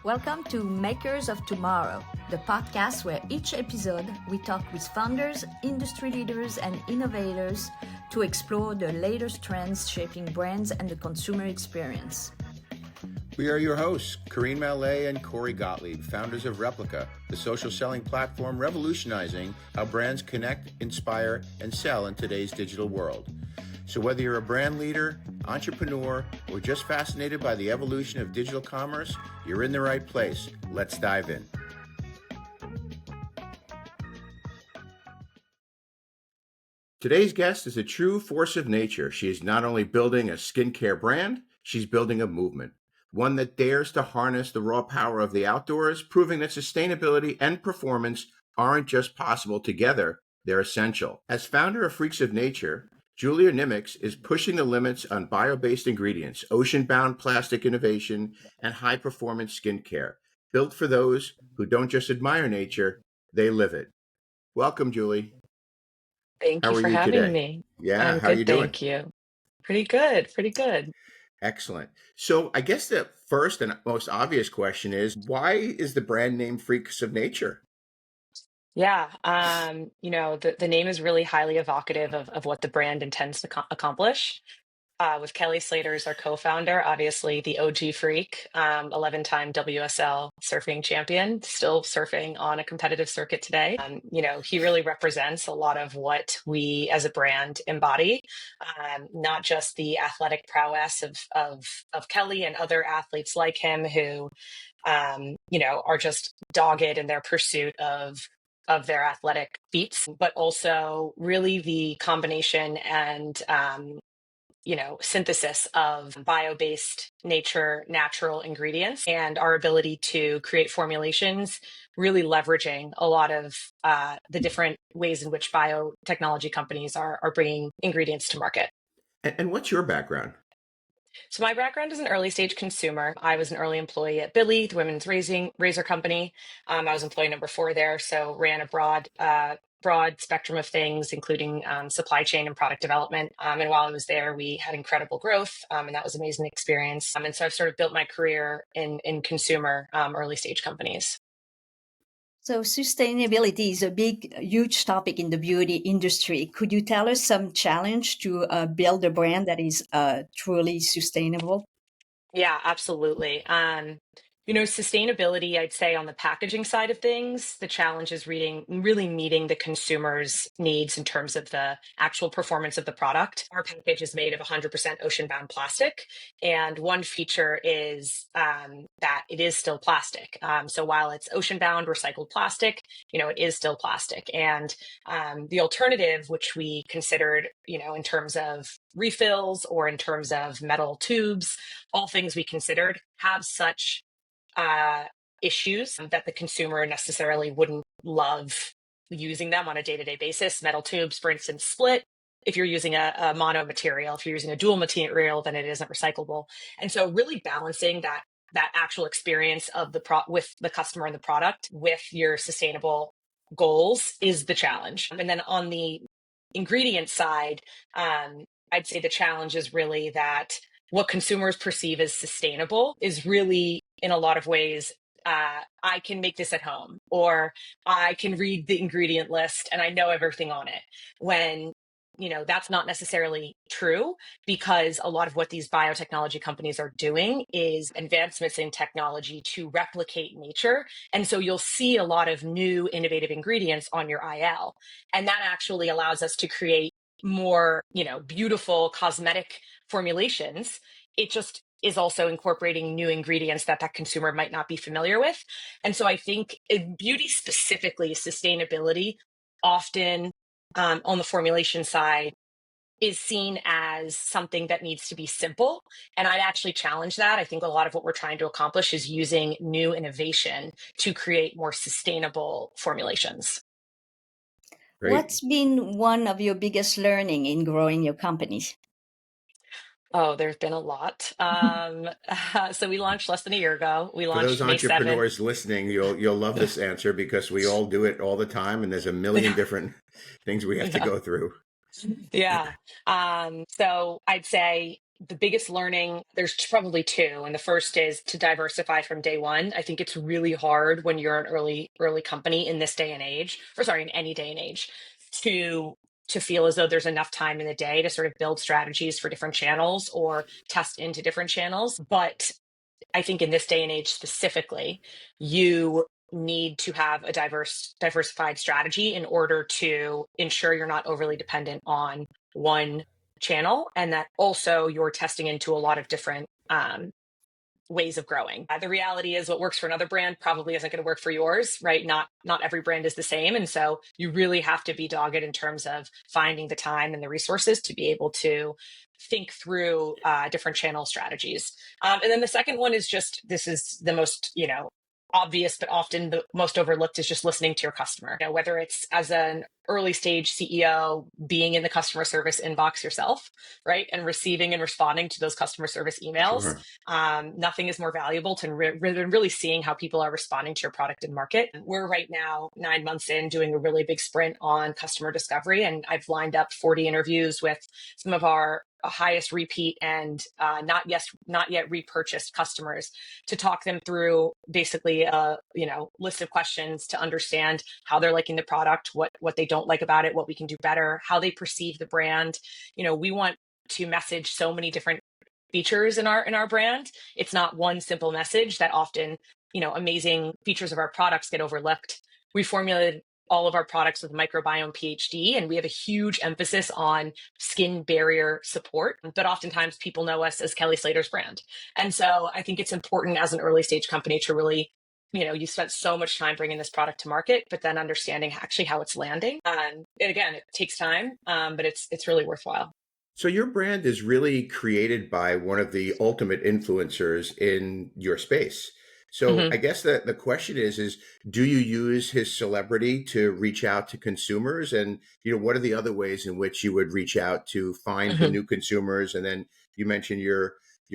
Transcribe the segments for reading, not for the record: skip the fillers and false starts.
Welcome to Makers of Tomorrow, the podcast where each episode we talk with founders, industry leaders, and innovators to explore the latest trends shaping brands and the consumer experience. We are your hosts, Karine Mallet and Corey Gottlieb, founders of Replica, the social selling platform revolutionizing how brands connect, inspire, and sell in today's digital world. So whether you're a brand leader, entrepreneur, or just fascinated by the evolution of digital commerce, you're in the right place. Let's dive in. Today's guest is a true force of nature. She is not only building a skincare brand, she's building a movement. One that dares to harness the raw power of the outdoors, proving that sustainability and performance aren't just possible together, they're essential. As founder of Freaks of Nature, Julia Nimocks is pushing the limits on bio-based ingredients, ocean-bound plastic innovation, and high-performance skincare, built for those who don't just admire nature, they live it. Welcome, Julie. Thank How you are for you having today? me. Yeah, I'm how are good, you doing? thank you. Pretty good, pretty good. Excellent. So I guess the first and most obvious question is, why is the brand name Freaks of Nature? Yeah, the name is really highly evocative of what the brand intends to accomplish. With Kelly Slater as our co-founder, obviously the OG freak, 11-time WSL surfing champion, still surfing on a competitive circuit today. He really represents a lot of what we as a brand embody, not just the athletic prowess of Kelly and other athletes like him who, are just dogged in their pursuit of their athletic feats, but also really the combination and synthesis of bio-based natural ingredients and our ability to create formulations, really leveraging a lot of the different ways in which biotechnology companies are bringing ingredients to market. And what's your background? So my background is an early stage consumer. I was an early employee at Billy, the women's razor company. I was employee number 4 there, so ran a broad spectrum of things, including supply chain and product development. And while I was there, we had incredible growth, and that was an amazing experience. And so I've sort of built my career in consumer early stage companies. So sustainability is a huge topic in the beauty industry. Could you tell us some challenge to build a brand that is truly sustainable? Yeah, absolutely. Sustainability, I'd say on the packaging side of things, the challenge is really meeting the consumer's needs in terms of the actual performance of the product. Our package is made of 100% ocean-bound plastic. And one feature is that it is still plastic. So while it's ocean-bound recycled plastic, it is still plastic. And the alternative, which we considered, in terms of refills or in terms of metal tubes, all things we considered have such issues that the consumer necessarily wouldn't love using them on a day-to-day basis. Metal tubes, for instance, split. If you're using a mono material, if you're using a dual material, then it isn't recyclable. And so really balancing that actual experience of with the customer and the product with your sustainable goals is the challenge. And then on the ingredient side, I'd say the challenge is really that what consumers perceive as sustainable is really, in a lot of ways, I can make this at home, or I can read the ingredient list and I know everything on it. When, that's not necessarily true, because a lot of what these biotechnology companies are doing is advancements in technology to replicate nature. And so you'll see a lot of new innovative ingredients on your IL. And that actually allows us to create more, beautiful cosmetic formulations. It just is also incorporating new ingredients that consumer might not be familiar with. And so I think in beauty specifically, sustainability often on the formulation side is seen as something that needs to be simple. And I'd actually challenge that. I think a lot of what we're trying to accomplish is using new innovation to create more sustainable formulations. Great. What's been one of your biggest learning in growing your companies? Oh, there's been a lot. So we launched less than a year ago. We For those launched May 7th. entrepreneurs listening, you'll love this answer because we all do it all the time, and there's a million different things we have to go through. Yeah. So I'd say the biggest learning, there's probably two. And the first is to diversify from day one. I think it's really hard when you're an early company in this day and age, or sorry, in any day and age, to feel as though there's enough time in the day to sort of build strategies for different channels or test into different channels. But I think in this day and age specifically, you need to have a diversified strategy in order to ensure you're not overly dependent on one channel, and that also you're testing into a lot of different ways of growing. The reality is what works for another brand probably isn't going to work for yours, right? Not every brand is the same. And so you really have to be dogged in terms of finding the time and the resources to be able to think through different channel strategies. And then the second one is just, this is the most, obvious, but often the most overlooked, is just listening to your customer. Whether it's as an early stage CEO, being in the customer service inbox yourself, right? And receiving and responding to those customer service emails. Sure. Nothing is more valuable than really seeing how people are responding to your product and market. We're right now 9 months in doing a really big sprint on customer discovery. And I've lined up 40 interviews with some of our highest repeat and not yet repurchased customers to talk them through basically a list of questions to understand how they're liking the product, what they don't like about it, what we can do better, how they perceive the brand. We want to message so many different features in our brand. It's not one simple message that often, amazing features of our products get overlooked. We formulated all of our products with microbiome PhD, and we have a huge emphasis on skin barrier support. But oftentimes people know us as Kelly Slater's brand. And so I think it's important as an early stage company to really, you spent so much time bringing this product to market, but then understanding actually how it's landing. And again, it takes time, but it's really worthwhile. So your brand is really created by one of the ultimate influencers in your space. So I guess the question is do you use his celebrity to reach out to consumers? And, what are the other ways in which you would reach out to find the new consumers? And then you mentioned you're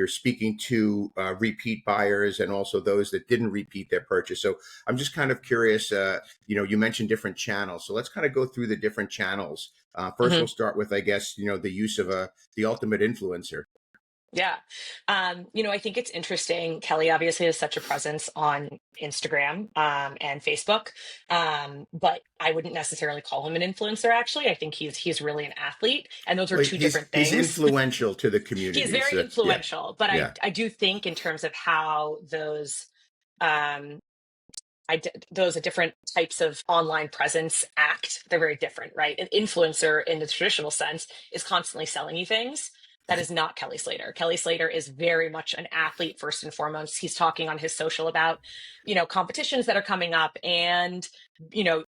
speaking to repeat buyers and also those that didn't repeat their purchase. So I'm just kind of curious, you mentioned different channels. So let's kind of go through the different channels. First, we'll start with, I guess, the use of the ultimate influencer. Yeah. I think it's interesting. Kelly obviously has such a presence on Instagram and Facebook, but I wouldn't necessarily call him an influencer, actually. I think he's really an athlete, and those are two different things. He's influential to the community. He's very influential, but yeah. I do think in terms of how those different types of online presence act, they're very different, right? An influencer in the traditional sense is constantly selling you things. That is not Kelly Slater. Kelly Slater is very much an athlete first and foremost. He's talking on his social about, competitions that are coming up and,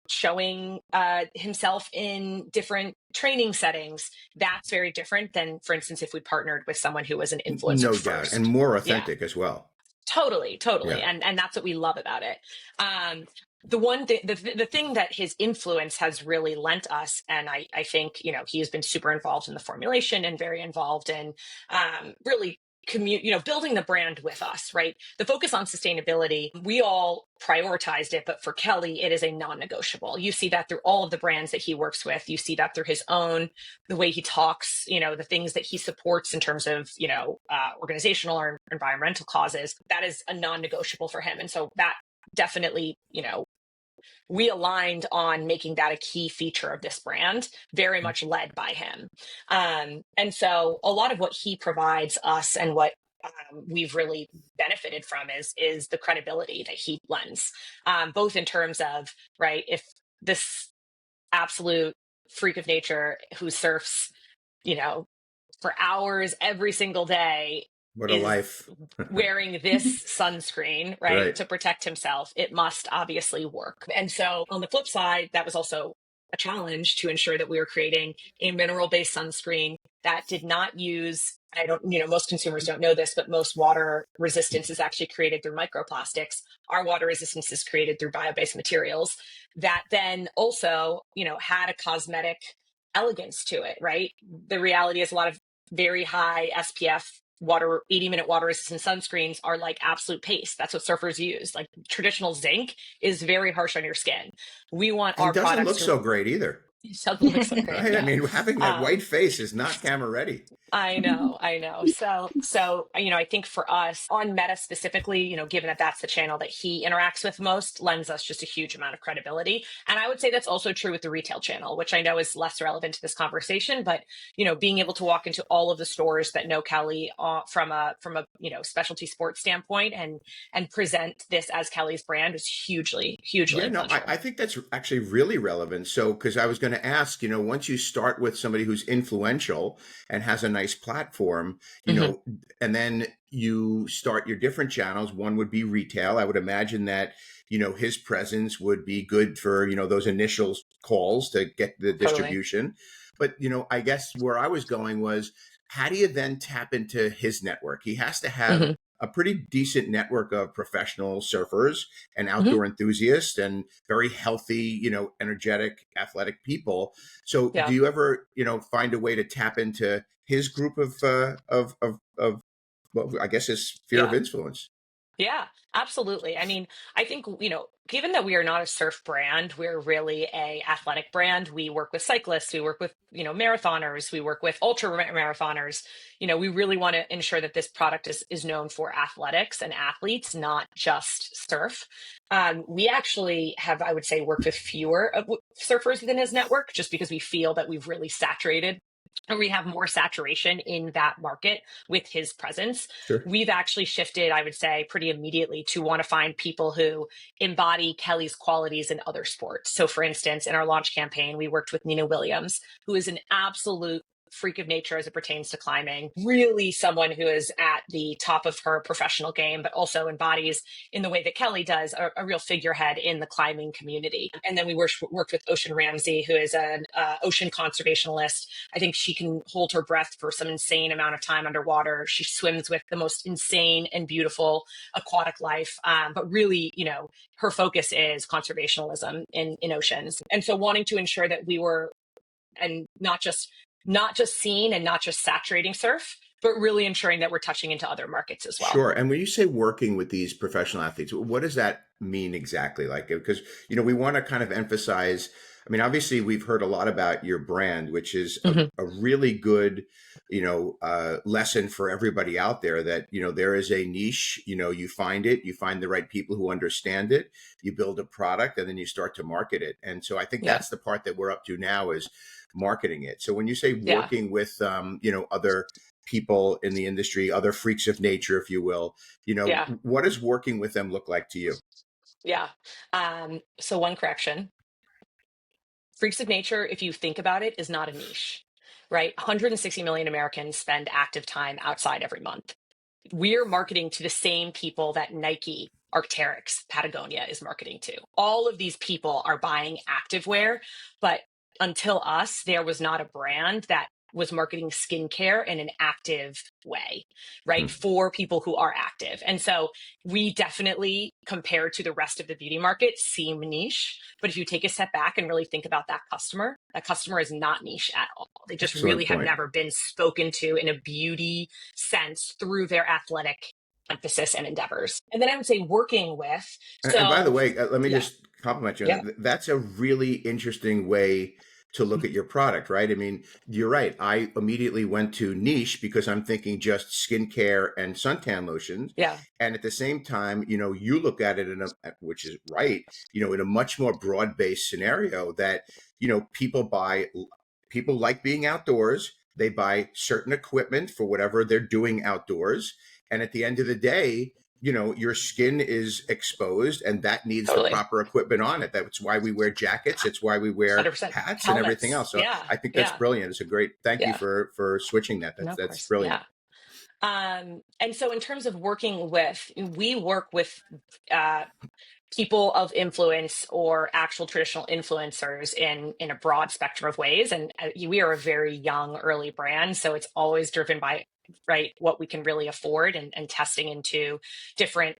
showing himself in different training settings. That's very different than, for instance, if we partnered with someone who was an influencer no first. doubt, and more authentic as well. Totally. Yeah. And that's what we love about it. The thing that his influence has really lent us, and I think, he's been super involved in the formulation and very involved in really building the brand with us, right? The focus on sustainability, we all prioritized it, but for Kelly, it is a non-negotiable. You see that through all of the brands that he works with. You see that through his own, the way he talks, the things that he supports in terms of, organizational or environmental causes. That is a non-negotiable for him. And so that definitely, we aligned on making that a key feature of this brand, very much led by him. And so a lot of what he provides us and what we've really benefited from is the credibility that he lends, both in terms of, right, if this absolute freak of nature who surfs, for hours every single day, what a life. wearing this sunscreen, right, to protect himself, it must obviously work. And so on the flip side, that was also a challenge to ensure that we were creating a mineral-based sunscreen that did not use, most consumers don't know this, but most water resistance is actually created through microplastics. Our water resistance is created through bio-based materials that then also, had a cosmetic elegance to it, right? The reality is a lot of very high SPF 80-minute water resistant sunscreens are like absolute paste. That's what surfers use. Like traditional zinc is very harsh on your skin. We want our products. It doesn't look so great either. It doesn't look so great. Right? Yeah. I mean, having that white face is not camera ready. I know, I know. So, I think for us on Meta specifically, given that that's the channel that he interacts with most, lends us just a huge amount of credibility. And I would say that's also true with the retail channel, which I know is less relevant to this conversation, but, being able to walk into all of the stores that know Kelly from a, specialty sports standpoint and present this as Kelly's brand is hugely, hugely Yeah, no, influential. I think that's actually really relevant. So, because I was going to ask, once you start with somebody who's influential and has a nice platform, Hmm. and then you start your different channels, one would be retail. I would imagine that, his presence would be good for, those initial calls to get the Totally. distribution. But, I guess where I was going was, how do you then tap into his network? He has to have Hmm. a pretty decent network of professional surfers and Hmm. outdoor enthusiasts and very healthy, energetic, athletic people. So, do Yeah. you ever, find a way to tap into his group of well, I guess his sphere of Yeah. influence? Yeah, absolutely. I mean, I think, given that we are not a surf brand, we're really a athletic brand. We work with cyclists, we work with, marathoners, we work with marathoners. We really want to ensure that this product is known for athletics and athletes, not just surf. We actually have, I would say, worked with fewer surfers within his network just because we feel that we've really saturated or we have more saturation in that market with his presence. Sure. We've actually shifted, I would say, pretty immediately to want to find people who embody Kelly's qualities in other sports. So, for instance, in our launch campaign, we worked with Nina Williams, who is an absolute freak of nature as it pertains to climbing, really someone who is at the top of her professional game, but also embodies in the way that Kelly does a real figurehead in the climbing community. And then we worked with Ocean Ramsey, who is an ocean conservationalist. I think she can hold her breath for some insane amount of time underwater. She swims with the most insane and beautiful aquatic life. But really, her focus is conservationalism in oceans. And so wanting to ensure that we were, and not just seen and not just saturating surf, but really ensuring that we're touching into other markets as well. Sure. And when you say working with these professional athletes, what does that mean exactly? Like, because, we want to kind of emphasize, I mean, obviously, we've heard a lot about your brand, which is Hmm. a really good, lesson for everybody out there that, there is a niche, you find it, you find the right people who understand it, you build a product, and then you start to market it. And so I think Yeah. that's the part that we're up to now is marketing it. So when you say Yeah. working with, other people in the industry, other freaks of nature, if you will. Yeah. What does working with them look like to you? Yeah. So one correction. Freaks of nature, if you think about it, is not a niche, right? 160 million Americans spend active time outside every month. We're marketing to the same people that Nike, Arc'teryx, Patagonia is marketing to. All of these people are buying activewear, but until us, there was not a brand that was marketing skincare in an active way, right? Hmm. For people who are active. And so we definitely, compared to the rest of the beauty market, seem niche. But if you take a step back and really think about that customer is not niche at all. They just Excellent really have point. never been spoken to in a beauty sense through their athletic emphasis and endeavors. And then I would say working with, And by the so way, let me yeah, just compliment you on yeah, that. That's a really interesting way to look at your product, right? I mean, you're right. I immediately went to niche because I'm thinking just skincare and suntan lotions. yeah, And at the same time, you look at it which is right, in a much more broad-based scenario that, people like being outdoors. They buy certain equipment for whatever they're doing outdoors. And at the end of the day, your skin is exposed and that needs the totally. proper equipment on it. That's why we wear jackets. It's why we wear 100%. hats and everything Helmets. else. So Yeah, I think that's yeah, brilliant. It's a great, thank you yeah. for switching that. No, of That's course. brilliant. Yeah. And so in terms of working with, we work with uh, people of influence or actual traditional influencers in a broad spectrum of ways. And we are a very young, early brand, so it's always driven by right what we can really afford and testing into different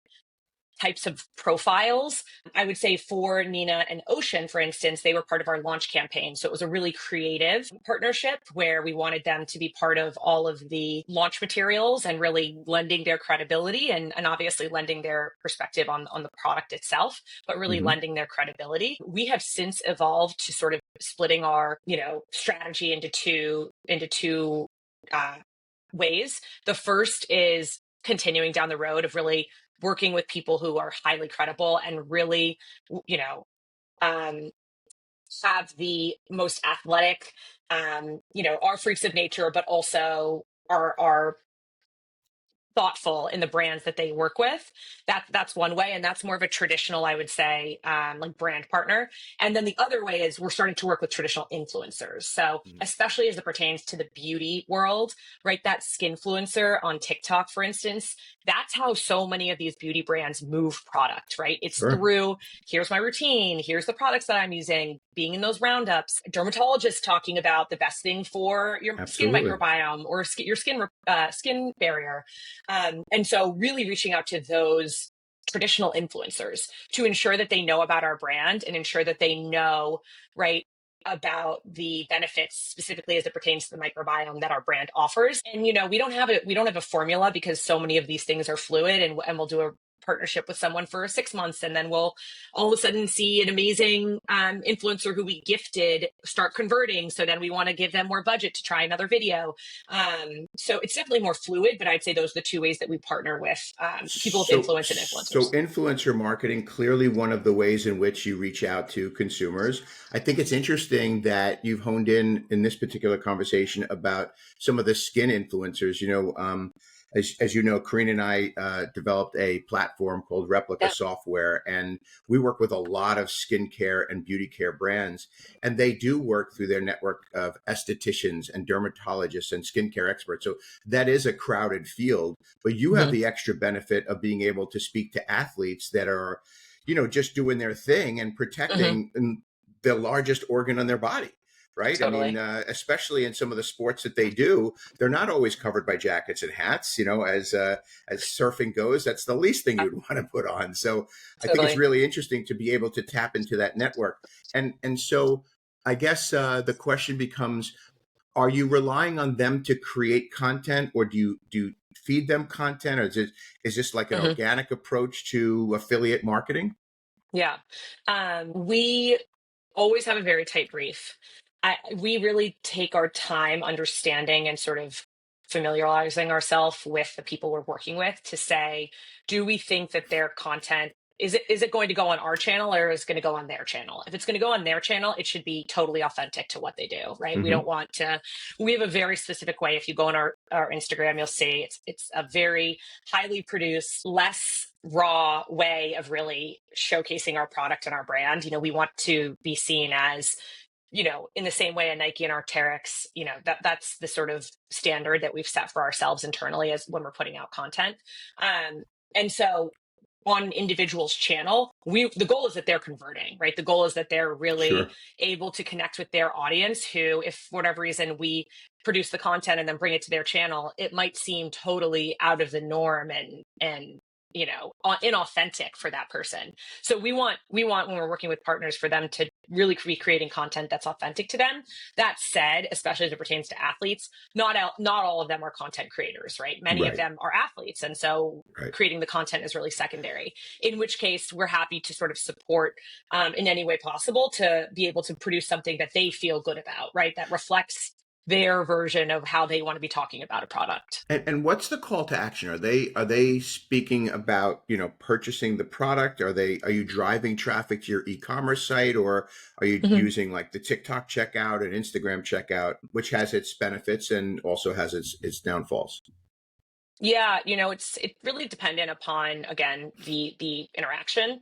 types of profiles. I would say for Nina and Ocean, for instance, they were part of our launch campaign. So it was a really creative partnership where we wanted them to be part of all of the launch materials and really lending their credibility and obviously lending their perspective on the product itself, but really Hmm. lending their credibility. We have since evolved to sort of splitting our, strategy into two uh, ways. The first is continuing down the road of really working with people who are highly credible and really, you know, um, have the most athletic, are freaks of nature, but also are thoughtful in the brands that they work with. That's one way, and that's more of a traditional, I would say, like brand partner. And then the other way is we're starting to work with traditional influencers. So especially as it pertains to the beauty world, right? That skinfluencer on TikTok, for instance, that's how so many of these beauty brands move product, right? It's Sure. through here's my routine, here's the products that I'm using, being in those roundups, dermatologists talking about the best thing for your skin Absolutely. microbiome or your skin barrier. And so really reaching out to those traditional influencers to ensure that they know about our brand and ensure that they know, right, about the benefits specifically as it pertains to the microbiome that our brand offers. And we don't have a formula because so many of these things are fluid, and we'll do a partnership with someone for 6 months, and then we'll all of a sudden see an amazing influencer who we gifted start converting, so then we want to give them more budget to try another video. So it's definitely more fluid, but I'd say those are the two ways that we partner with people with influence and So influencers. influencer marketing, clearly one of the ways in which you reach out to consumers. I think it's interesting that you've honed in this particular conversation about some of the skin influencers. As you know, Karina and I developed a platform called Replica Yeah. Software, and we work with a lot of skincare and beauty care brands, and they do work through their network of estheticians and dermatologists and skincare experts. So that is a crowded field, but you have Mhm. the extra benefit of being able to speak to athletes that are, just doing their thing and Mhm. protecting the largest organ on their body. Right. I mean, Totally. especially in some of the sports that they do, they're not always covered by jackets and hats. As surfing goes, that's the least thing Yeah, you'd want to put on. So I think it's totally. really interesting to be able to tap into that network. And so I guess the question becomes: are you relying on them to create content, or do you feed them content, or is this like an Mhm. organic approach to affiliate marketing? Yeah. We always have a very tight brief. We really take our time understanding and sort of familiarizing ourselves with the people we're working with to say, do we think that their content is it going to go on our channel or is it going to go on their channel? If it's going to go on their channel, it should be totally authentic to what they do, right? We don't Hmm. want to. We have a very specific way. If you go on our Instagram, you'll see it's a very highly produced, less raw way of really showcasing our product and our brand. We want to be seen as, in the same way a Nike and Arc'teryx, that's the sort of standard that we've set for ourselves internally as when we're putting out content. And so on an individual's channel, the goal is that they're converting, right? The goal is that they're really Sure. able to connect with their audience who, if for whatever reason we produce the content and then bring it to their channel, it might seem totally out of the norm and inauthentic for that person. So we want when we're working with partners for them to really be creating content that's authentic to them. That said, especially as it pertains to athletes, not all of them are content creators, right? Many of Right. them are athletes, and so Right. creating the content is really secondary. In which case, we're happy to sort of support in any way possible to be able to produce something that they feel good about, right? That reflects their version of how they want to be talking about a product. And what's the call to action? Are they speaking about, purchasing the product? Are you driving traffic to your e-commerce site, or are you Mhm. using like the TikTok checkout and Instagram checkout, which has its benefits and also has its downfalls? Yeah, it's really dependent upon, again, the interaction.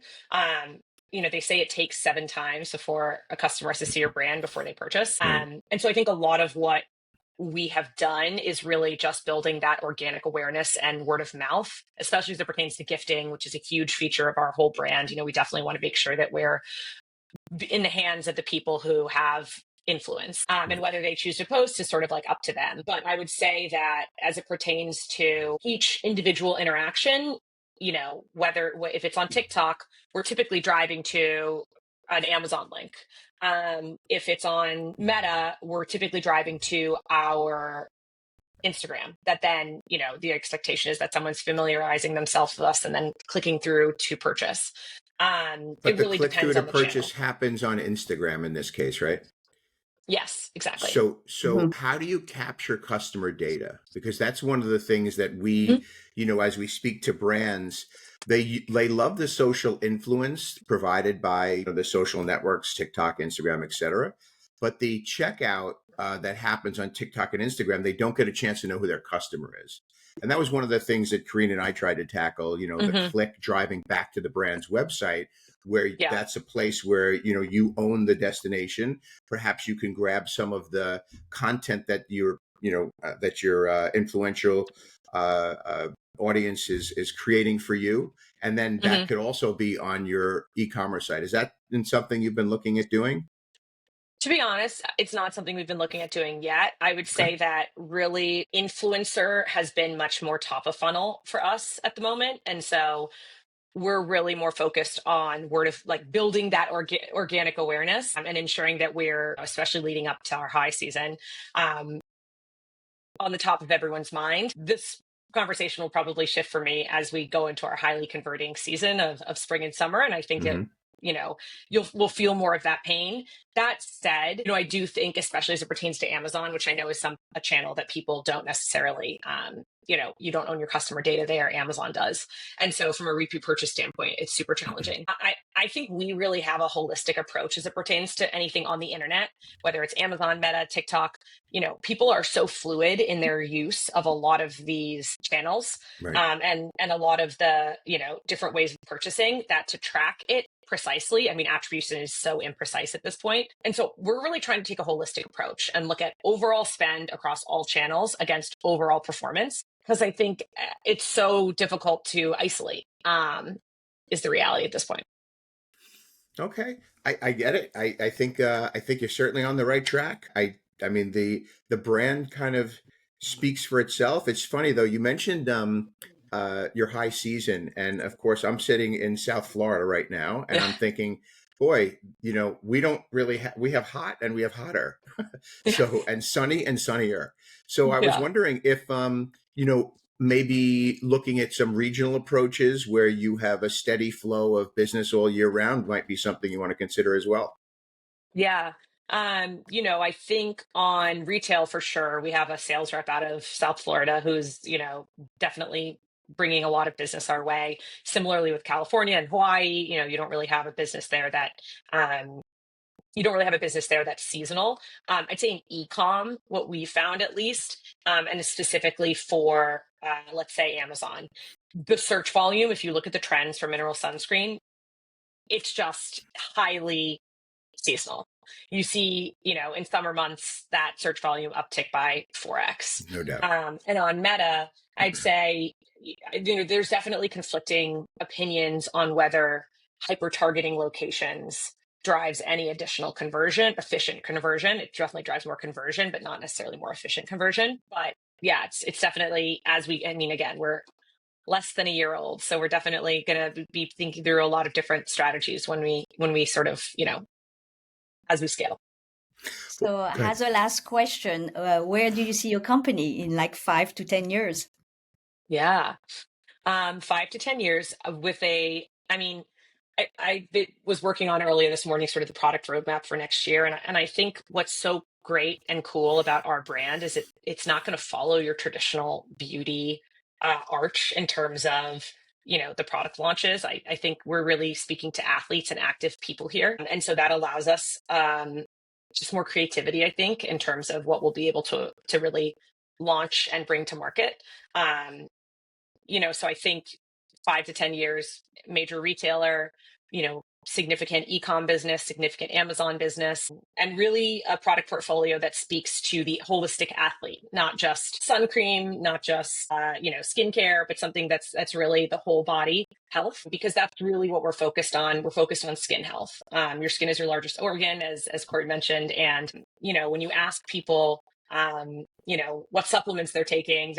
They say it takes 7 times before a customer has to see your brand before they purchase. Right. And so I think a lot of what we have done is really just building that organic awareness and word of mouth, especially as it pertains to gifting, which is a huge feature of our whole brand. We definitely want to make sure that we're in the hands of the people who have influence, and Right. whether they choose to post is sort of like up to them. But I would say that as it pertains to each individual interaction, whether if it's on TikTok, we're typically driving to an Amazon link. If it's on Meta, we're typically driving to our Instagram. That then, the expectation is that someone's familiarizing themselves with us and then clicking through to purchase. But It the really click through depends to on the channel. purchase happens on Instagram in this case, right? Yes, exactly. So how do you capture customer data? Because that's one of the things that we, as we speak to brands, they love the social influence provided by the social networks, TikTok, Instagram, etc. But the checkout that happens on TikTok and Instagram, they don't get a chance to know who their customer is. And that was one of the things that Karina and I tried to tackle, the Hmm. click driving back to the brand's website, where Yeah. that's a place where, you own the destination. Perhaps you can grab some of the content that your influential audience is creating for you, and then that Hmm. could also be on your e-commerce site. Is that in something you've been looking at doing? To be honest, it's not something we've been looking at doing yet. I would Okay. say that really influencer has been much more top of funnel for us at the moment. And so we're really more focused on word of like building that organic awareness, and ensuring that we're, especially leading up to our high season, um, on the top of everyone's mind. This conversation will probably shift for me as we go into our highly converting season of spring and summer. And I think it, Hmm. you know, we'll feel more of that pain. That said, I do think, especially as it pertains to Amazon, which I know is a channel that people don't necessarily, you don't own your customer data there. Amazon does. And so from a repeat purchase standpoint, it's super challenging. I think we really have a holistic approach as it pertains to anything on the internet, whether it's Amazon, Meta, TikTok. People are so fluid in their use of a lot of these channels, Right. and a lot of the, different ways of purchasing, that to track it precisely. I mean, attribution is so imprecise at this point. And so we're really trying to take a holistic approach and look at overall spend across all channels against overall performance, because I think it's so difficult to isolate, is the reality at this point. Okay, I get it. I think you're certainly on the right track. I mean the brand kind of speaks for itself. It's funny though, you mentioned your high season, and of course I'm sitting in South Florida right now, and Yeah. I'm thinking, boy, we don't really we have hot and we have hotter, Yeah. so, and sunny and sunnier. So I was Yeah. wondering if maybe looking at some regional approaches where you have a steady flow of business all year round might be something you want to consider as well. Yeah. I think on retail for sure, we have a sales rep out of South Florida who's, definitely bringing a lot of business our way. Similarly with California and Hawaii, you don't really have a business there um, that's seasonal. I'd say in e-com, what we found at least, and specifically for, let's say Amazon, the search volume, if you look at the trends for mineral sunscreen, it's just highly seasonal. You see, in summer months, that search volume uptick by 4x. No doubt. And on Meta, I'd say, there's definitely conflicting opinions on whether hyper targeting locations drives any additional efficient conversion. It definitely drives more conversion, but not necessarily more efficient conversion. But yeah, it's definitely, again, we're less than a year old, so we're definitely going to be thinking through a lot of different strategies when we sort of, as we scale. So, Good. as a last question, where do you see your company in like 5 to 10 years? Yeah. 5 to 10 years with I mean, was working on earlier this morning, sort of the product roadmap for next year. And I think what's so great and cool about our brand is it's not going to follow your traditional beauty arch in terms of, the product launches. I think we're really speaking to athletes and active people here. And so that allows us just more creativity, I think, in terms of what we'll be able to really launch and bring to market. Um, so I think 5 to 10 years, major retailer, significant e-com business, significant Amazon business, and really a product portfolio that speaks to the holistic athlete, not just sun cream, not just, skincare, but something that's really the whole body health, because that's really what we're focused on. We're focused on skin health. Your skin is your largest organ, as Corey mentioned. And, when you ask people, what supplements they're taking,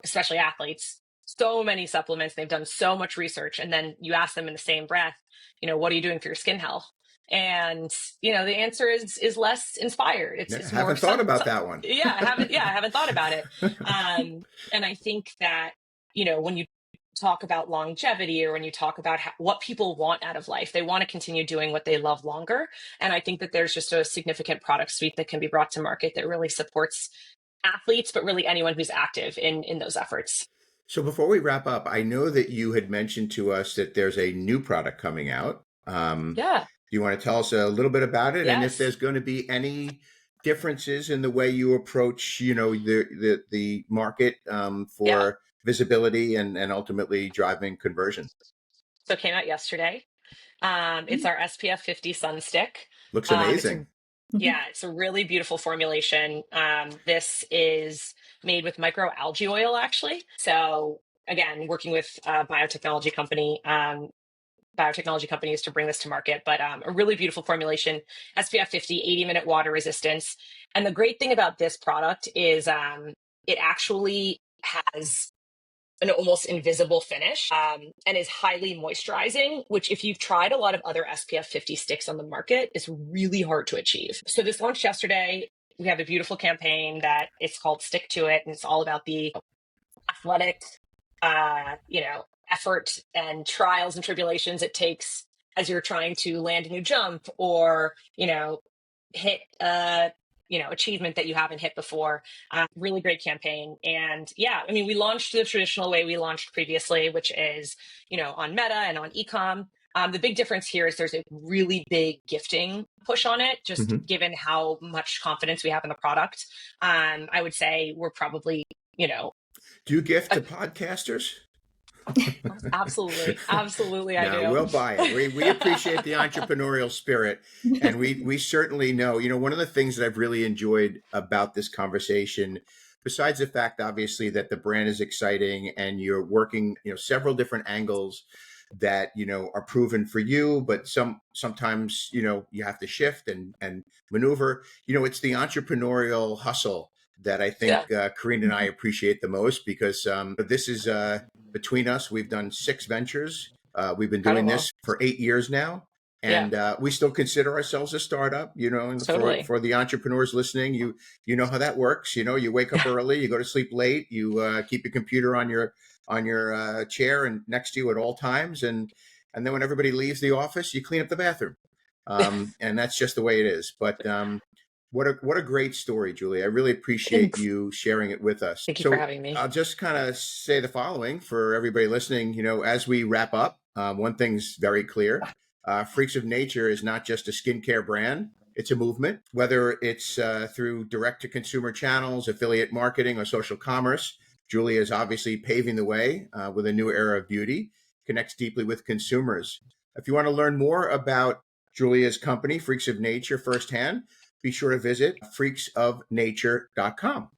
especially athletes, so many supplements. They've done so much research. And then you ask them in the same breath, what are you doing for your skin health? And, the answer is less inspired. Yeah, It's I more haven't thought about sun. that one. Yeah, I haven't thought about it. And I think that, when you talk about longevity, or when you talk about what people want out of life, they want to continue doing what they love longer. And I think that there's just a significant product suite that can be brought to market that really supports athletes, but really anyone who's active in those efforts. So before we wrap up, I know that you had mentioned to us that there's a new product coming out. Yeah. Do you want to tell us a little bit about it, and if Yes. there's going to be any differences in the way you approach, the market Yeah. for visibility and ultimately driving conversion? So it came out yesterday. It's our SPF 50 sun stick. Looks It's amazing. it's a really beautiful formulation. This is made with microalgae oil, actually. So again, working with a biotechnology companies to bring this to market, but a really beautiful formulation, SPF 50, 80-minute water resistance. And the great thing about this product is it actually has an almost invisible finish, and is highly moisturizing, which if you've tried a lot of other SPF 50 sticks on the market, is really hard to achieve. So this launched yesterday. We have a beautiful campaign that it's called Stick to It, and it's all about the athletic, effort and trials and tribulations it takes as you're trying to land a new jump, or, hit achievement that you haven't hit before. Really great campaign. And yeah, I mean, we launched the traditional way we launched previously, which is, on Meta and on ecom. The big difference here is there's a really big gifting push on it, just Hmm. given how much confidence we have in the product. I would say we're probably, Do you gift a to podcasters? absolutely. Absolutely, I No, do. we'll buy it. We appreciate the entrepreneurial spirit, and we certainly know. One of the things that I've really enjoyed about this conversation, besides the fact, obviously, that the brand is exciting and you're working, several different angles that are proven for you, but sometimes you have to shift and maneuver. It's the entrepreneurial hustle that I Yeah. think Karina and I appreciate the most, because this is between us, we've done 6 ventures. We've been doing Incredible. this for 8 years now, Yeah, and we still consider ourselves a startup. And totally. for the entrepreneurs listening, you know how that works. You wake up Yeah. early, you go to sleep late, you keep your computer on your chair and next to you at all times, and then when everybody leaves the office, you clean up the bathroom, and that's just the way it is. But what a great story, Julie. I really appreciate Thanks. you sharing it with us. Thank you for So having me. I'll just kind of say the following for everybody listening. As we wrap up, one thing's very clear. Freaks of Nature is not just a skincare brand. It's a movement, whether it's through direct-to-consumer channels, affiliate marketing, or social commerce. Julie is obviously paving the way with a new era of beauty, connects deeply with consumers. If you want to learn more about Julia's company, Freaks of Nature, firsthand, be sure to visit freaksofnature.com.